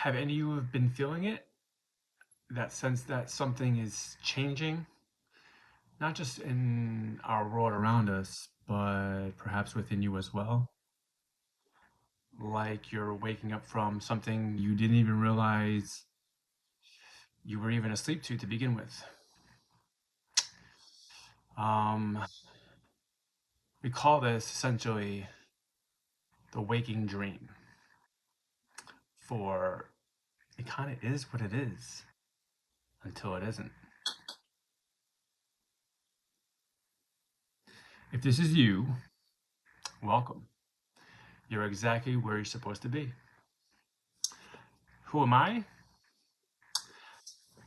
Have any of you been feeling it? That sense that something is changing, not just in our world around us, but perhaps within you as well? Like you're waking up from something you didn't even realize you were even asleep to begin with. Um, we call this essentially the waking dream, for it kind of is what it is until it isn't. If this is you, welcome. You're exactly where you're supposed to be. Who am I?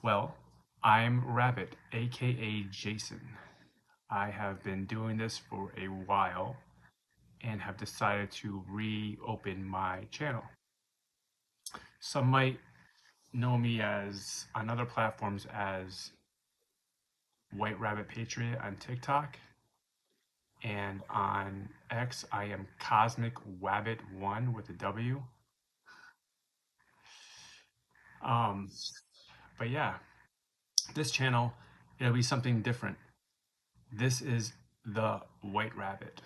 Well, I'm Rabbit, aka Jason. I have been doing this for a while and have decided to reopen my channel. Some might know me as on other platforms as White Rabbit Patriot on TikTok, and on X I am Cosmic Wabbit 1 with a W. Um, but yeah, this channel, it'll be something different. This is the White Rabbit.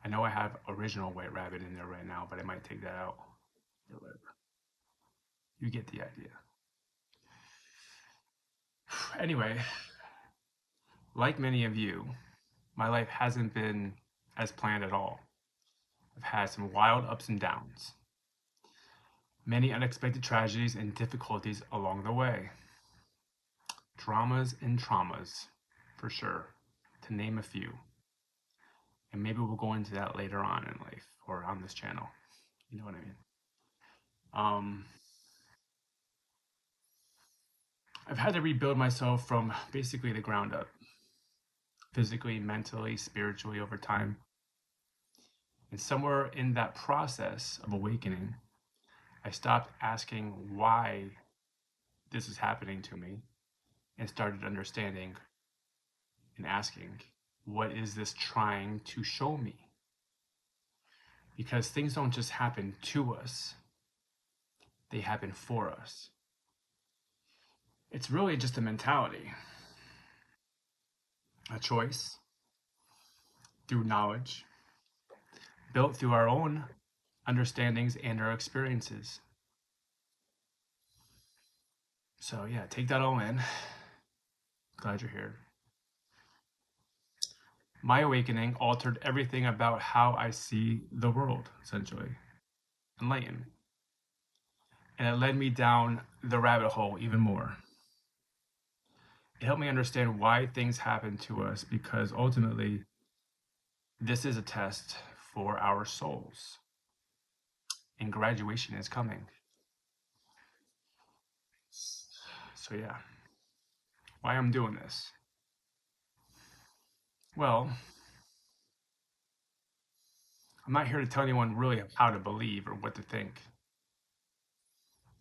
I know I have original White Rabbit in there right now, but I might take that out or whatever. You get the idea. Anyway, like many of you, my life hasn't been as planned at all. I've had some wild ups and downs, many unexpected tragedies and difficulties along the way. Dramas and traumas, for sure, to name a few. And maybe we'll go into that later on in life or on this channel. You know what I mean? I've had to rebuild myself from basically the ground up, physically, mentally, spiritually over time. And somewhere in that process of awakening, I stopped asking why this is happening to me and started understanding and asking, what is this trying to show me? Because things don't just happen to us, they happen for us. It's really just a mentality, a choice through knowledge, built through our own understandings and our experiences. So yeah, take that all in. Glad you're here. My awakening altered everything about how I see the world, essentially. Enlightened. And it led me down the rabbit hole even more. It helped me understand why things happen to us, because ultimately, this is a test for our souls. And graduation is coming. So yeah, why I'm doing this? Well, I'm not here to tell anyone really how to believe or what to think.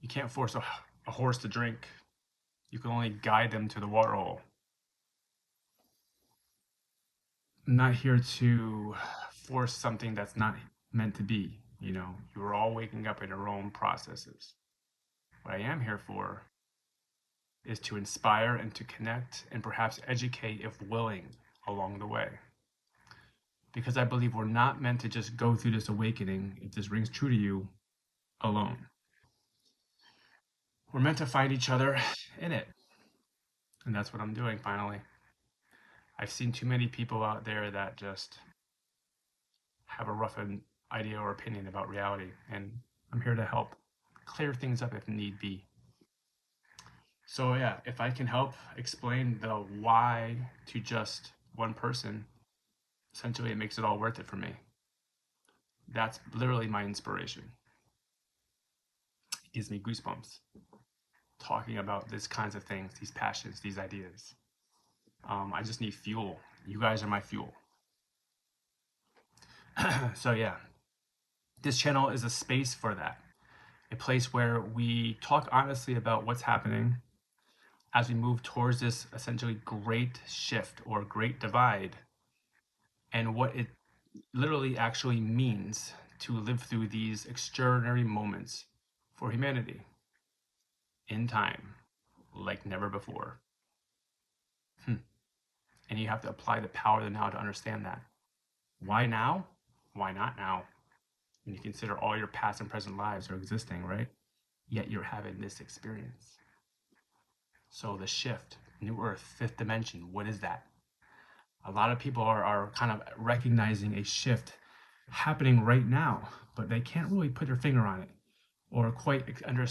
You can't force a horse to drink. You can only guide them to the water hole. I'm not here to force something that's not meant to be. You know, you are all waking up in your own processes. What I am here for is to inspire and to connect and perhaps educate if willing along the way. Because I believe we're not meant to just go through this awakening, if this rings true to you, alone. We're meant to find each other in it. And that's what I'm doing finally. I've seen too many people out there that just have a rough idea or opinion about reality, and I'm here to help clear things up if need be. So yeah, if I can help explain the why to just one person, essentially it makes it all worth it for me. That's literally my inspiration. It gives me goosebumps talking about these kinds of things, these passions, these ideas. I just need fuel. You guys are my fuel. So yeah, this channel is a space for that. A place where we talk honestly about what's happening as we move towards this essentially great shift or great divide, and what it literally actually means to live through these extraordinary moments for humanity in time like never before. And you have to apply the power of the now to understand that. Why now? Why not now? When you consider all your past and present lives are existing, right? Yet you're having this experience. So the shift, new earth, fifth dimension, what is that? A lot of people are kind of recognizing a shift happening right now, but they can't really put their finger on it or quite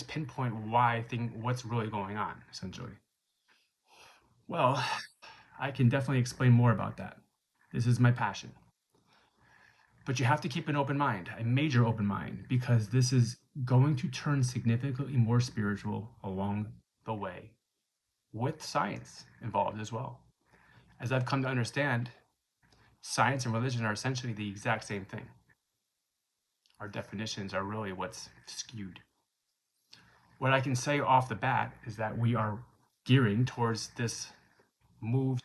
pinpoint what's really going on, essentially. Well, I can definitely explain more about that. This is my passion. But you have to keep an open mind, a major open mind, because this is going to turn significantly more spiritual along the way, with science involved as well. As I've come to understand, science and religion are essentially the exact same thing. Our definitions are really what's skewed. What I can say off the bat is that we are gearing towards this move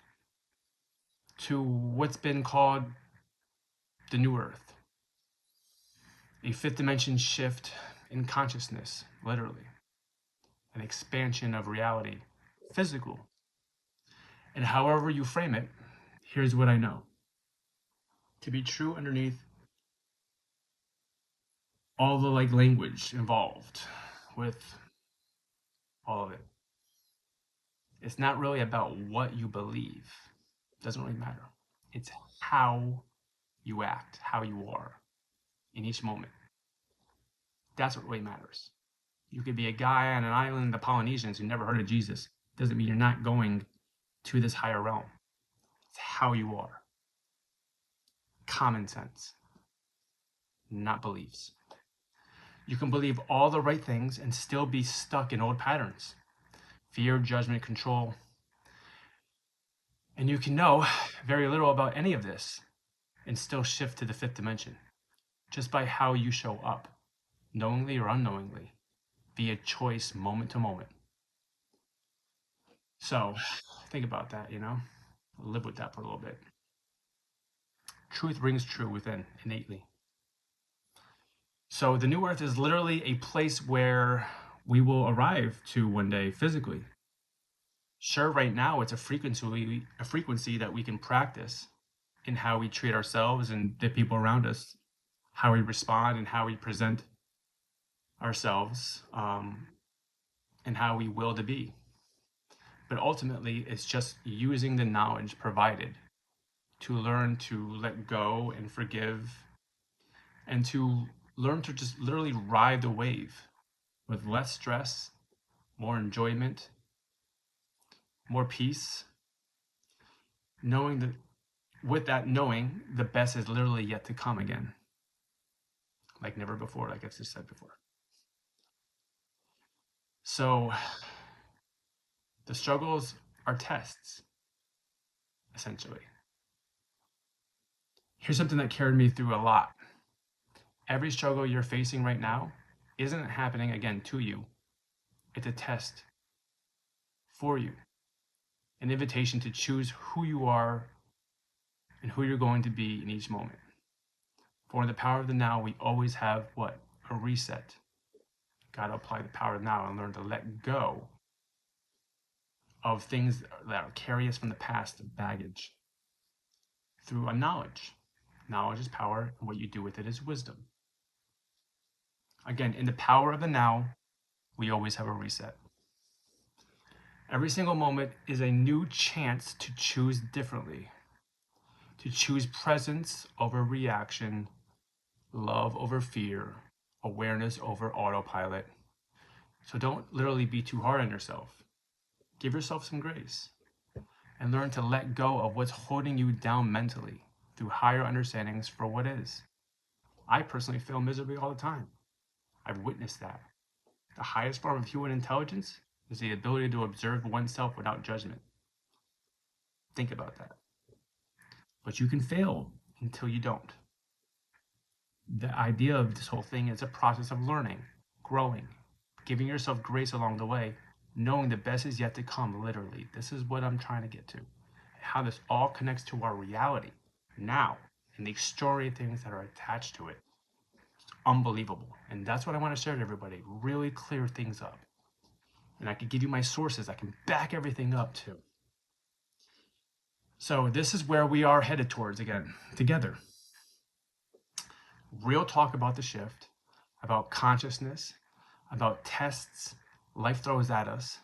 to what's been called the New Earth, a fifth dimension shift in consciousness, literally, an expansion of reality, physical. And however you frame it, here's what I know to be true underneath all the language involved with all of it. It's not really about what you believe. It doesn't really matter. It's how you act, how you are in each moment. That's what really matters. You could be a guy on an island, the Polynesians, who never heard of Jesus. Doesn't mean you're not going to this higher realm. It's how you are. Common sense, not beliefs. You can believe all the right things and still be stuck in old patterns. Fear, judgment, control. And you can know very little about any of this and still shift to the fifth dimension just by how you show up, knowingly or unknowingly, via choice moment to moment. So think about that, live with that for a little bit. Truth rings true within innately. So the new earth is literally a place where we will arrive to one day physically. Sure, right now it's a frequency that we can practice in how we treat ourselves and the people around us, how we respond and how we present ourselves, and how we will to be. But ultimately, it's just using the knowledge provided to learn to let go and forgive and to learn to just literally ride the wave with less stress, more enjoyment, more peace, knowing that with that knowing, the best is literally yet to come again. Like never before, like I've just said before. So the struggles are tests, essentially. Here's something that carried me through a lot. Every struggle you're facing right now isn't happening again to you. It's a test for you, an invitation to choose who you are and who you're going to be in each moment. For in the power of the now, we always have what? A reset. Got to apply the power of now and learn to let go of things that carry us from the past, baggage, through a knowledge. Knowledge is power, and what you do with it is wisdom. Again, in the power of the now, we always have a reset. Every single moment is a new chance to choose differently, to choose presence over reaction, love over fear, awareness over autopilot. So don't literally be too hard on yourself. Give yourself some grace and learn to let go of what's holding you down mentally through higher understandings for what is. I personally fail miserably all the time. I've witnessed that. The highest form of human intelligence is the ability to observe oneself without judgment. Think about that. But you can fail until you don't. The idea of this whole thing is a process of learning, growing, giving yourself grace along the way, knowing the best is yet to come, literally. This is what I'm trying to get to. How this all connects to our reality now and the extraordinary things that are attached to it. It's unbelievable. And that's what I want to share to everybody. Really clear things up. And I can give you my sources. I can back everything up too. So this is where we are headed towards again, together. Real talk about the shift, about consciousness, about tests life throws at us,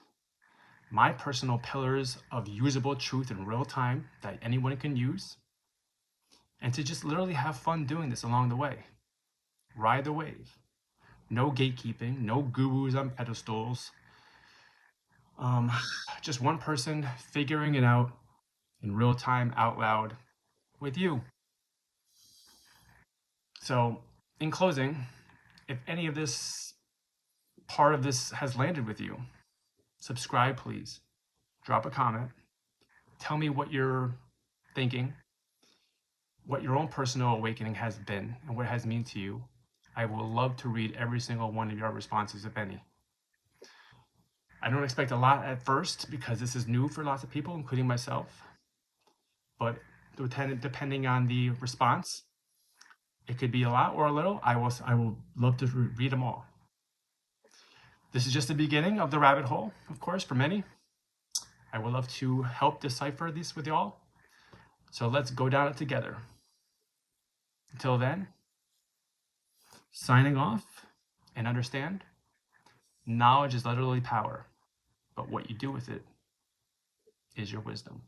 my personal pillars of usable truth in real time that anyone can use, and to just literally have fun doing this along the way. Ride the wave. No gatekeeping, no gurus on pedestals. Just one person figuring it out in real time out loud with you. So, in closing, if any of this part of this has landed with you, subscribe, please. Drop a comment. Tell me what you're thinking, what your own personal awakening has been, and what it has meant to you. I will love to read every single one of your responses, if any. I don't expect a lot at first because this is new for lots of people, including myself. But depending on the response, it could be a lot or a little. I will love to read them all. This is just the beginning of the rabbit hole, of course, for many. I would love to help decipher this with y'all. So let's go down it together. Until then, signing off, and understand, knowledge is literally power, but what you do with it is your wisdom.